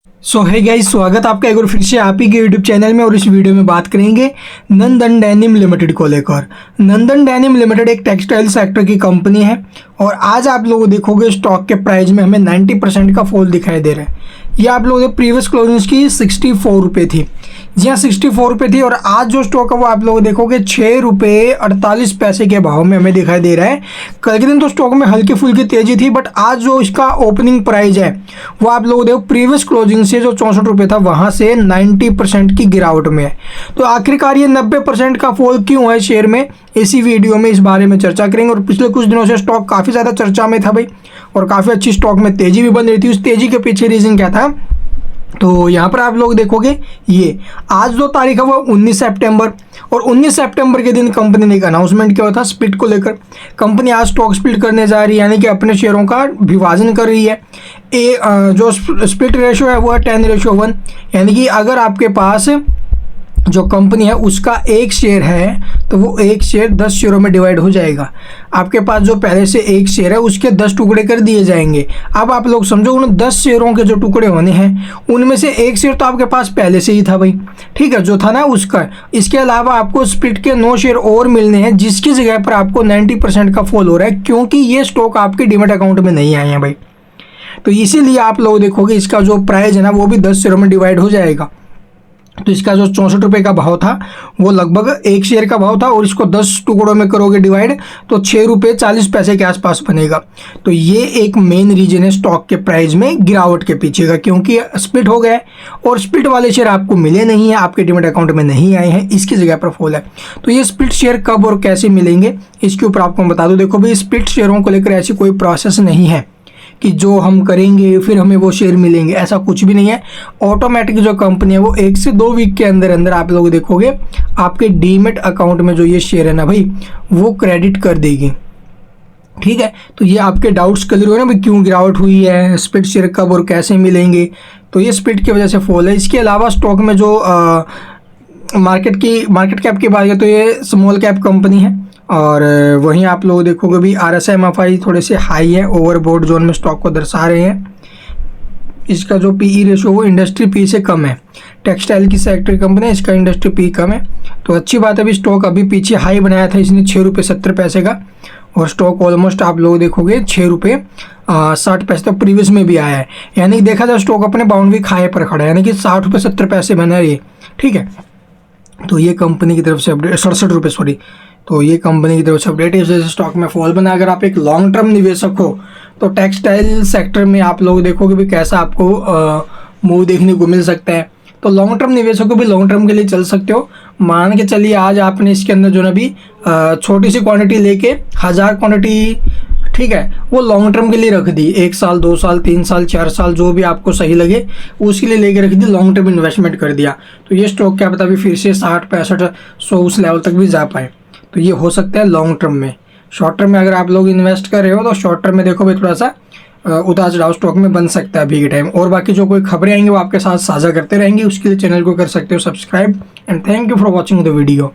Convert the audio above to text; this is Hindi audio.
सो है गाइस, स्वागत आपका एक बार फिर से आप ही के यूट्यूब चैनल में। और इस वीडियो में बात करेंगे नंदन डेनिम लिमिटेड को लेकर। नंदन डेनिम लिमिटेड एक टेक्सटाइल सेक्टर की कंपनी है और आज आप लोग देखोगे स्टॉक के प्राइस में हमें 90% का फॉल दिखाई दे रहा है। ये आप लोगों ने प्रीवियस क्लोजिंग की 64 रुपये थी, जी हाँ 64 रुपये थी। और आज जो स्टॉक है वो आप लोग देखोगे 6 रुपये 48 पैसे के भाव में हमें दिखाई दे रहा है। कल के दिन तो स्टॉक में हल्की फुल्की तेजी थी, बट आज जो इसका ओपनिंग प्राइस है वो आप लोग देखो प्रीवियस क्लोजिंग से जो 64 रुपये था वहाँ से 90% की गिरावट में है। तो आखिरकार ये 90% का फॉल क्यों है शेयर में, इसी वीडियो में इस बारे में चर्चा करेंगे। और पिछले कुछ दिनों से स्टॉक काफ़ी ज़्यादा चर्चा में था भाई, और काफ़ी अच्छी स्टॉक में तेज़ी भी बन रही थी। उस तेज़ी के पीछे रीज़न क्या था, तो यहाँ पर आप लोग देखोगे ये आज जो तारीख है वो 19 सितंबर, और 19 सितंबर के दिन कंपनी ने एक अनाउंसमेंट किया था स्प्लिट को लेकर। कंपनी आज स्टॉक स्प्लिट करने जा रही है, यानी कि अपने शेयरों का विभाजन कर रही है। जो स्प्लिट रेशो है वो है 10:1, यानी कि अगर आपके पास जो कंपनी है उसका एक शेयर है तो वो एक शेयर 10 शेयरों में डिवाइड हो जाएगा। आपके पास जो पहले से एक शेयर है उसके 10 टुकड़े कर दिए जाएंगे। अब आप लोग समझो, उन 10 शेयरों के जो टुकड़े होने हैं उनमें से एक शेयर तो आपके पास पहले से ही था भाई, ठीक है, जो था ना उसका। इसके अलावा आपको स्प्लिट के 9 शेयर और मिलने हैं, जिसकी जगह पर आपको 90% का फॉल हो रहा है, क्योंकि ये स्टॉक आपके डीमैट अकाउंट में नहीं आए हैं भाई। तो इसीलिए आप लोग देखोगे इसका जो प्राइस है ना वो भी 10 शेयरों में डिवाइड हो जाएगा। तो इसका जो 64 रुपये का भाव था वो लगभग एक शेयर का भाव था, और इसको 10 टुकड़ों में करोगे डिवाइड तो 6 रुपये 40 पैसे के आसपास बनेगा। तो ये एक मेन रीजन है स्टॉक के प्राइस में गिरावट के पीछे का, क्योंकि स्प्लिट हो गया और स्प्लिट वाले शेयर आपको मिले नहीं है, आपके डीमैट अकाउंट में नहीं आए हैं, इसकी जगह पर फॉल है। तो ये स्प्लिट शेयर कब और कैसे मिलेंगे इसके ऊपर आपको बता दूं। देखो भाई, स्प्लिट शेयरों को लेकर ऐसी कोई प्रोसेस नहीं है कि जो हम करेंगे फिर हमें वो शेयर मिलेंगे, ऐसा कुछ भी नहीं है। ऑटोमेटिक जो कंपनी है वो 1 से 2 वीक के अंदर अंदर आप लोग देखोगे आपके डीमैट अकाउंट में जो ये शेयर है ना भाई वो क्रेडिट कर देगी, ठीक है। तो ये आपके डाउट्स क्लियर हुए ना भाई, क्यों गिरावट हुई है, स्प्लिट शेयर कब और कैसे मिलेंगे। तो ये स्प्लिट की वजह से फॉल है। इसके अलावा स्टॉक में जो मार्केट कैप की बात है तो ये स्मॉल कैप कंपनी है, और वहीं आप लोग देखोगे भी RSI MFI थोड़े से हाई है, ओवरबॉट जोन में स्टॉक को दर्शा रहे हैं। इसका जो PE रेशो वो इंडस्ट्री पी से कम है। टेक्सटाइल की सेक्टर कंपनी है, इसका इंडस्ट्री पी कम है, तो अच्छी बात है। अभी स्टॉक अभी पीछे हाई बनाया था इसने 6 रुपये 70 पैसे का, और स्टॉक ऑलमोस्ट आप लोग देखोगे 6 रुपये 60 पैसे तो प्रीवियस में भी आया है। यानी देखा जाए स्टॉक अपने बाउंड्री खाए पर खड़ा है, यानी कि 60 रुपये 70 पैसे बना रही है, ठीक है। तो ये कंपनी की तरफ से अपडेट 67 रुपये सॉरी, तो ये कंपनी की तरफ से अपडेट है। इस वजह से स्टॉक में फॉल बना। अगर आप एक लॉन्ग टर्म निवेशक हो तो टेक्सटाइल सेक्टर में आप लोग देखोगे भी कैसा आपको मूव देखने को मिल सकता है। तो लॉन्ग टर्म निवेशक को भी लॉन्ग टर्म के लिए चल सकते हो। मान के चलिए आज आपने इसके अंदर जो ना भी छोटी सी क्वांटिटी लेके 1000 क्वांटिटी, ठीक है, वो लॉन्ग टर्म के लिए रख दी, 1 साल 2 साल 3 साल 4 साल जो भी आपको सही लगे उसके लिए लेके रख दी, लॉन्ग टर्म इन्वेस्टमेंट कर दिया। तो ये स्टॉक क्या पता भी फिर से 60 65 100 उस लेवल तक भी जा पाए। तो ये हो सकता है लॉन्ग टर्म में। शॉर्ट टर्म में अगर आप लोग इन्वेस्ट कर रहे हो तो शॉर्ट टर्म में देखो भाई थोड़ा सा उतार चढ़ाव स्टॉक में बन सकता है अभी के टाइम। और बाकी जो कोई खबरें आएंगी वो आपके साथ साझा करते रहेंगे, उसके लिए चैनल को कर सकते हो subscribe. And thank you for watching the video.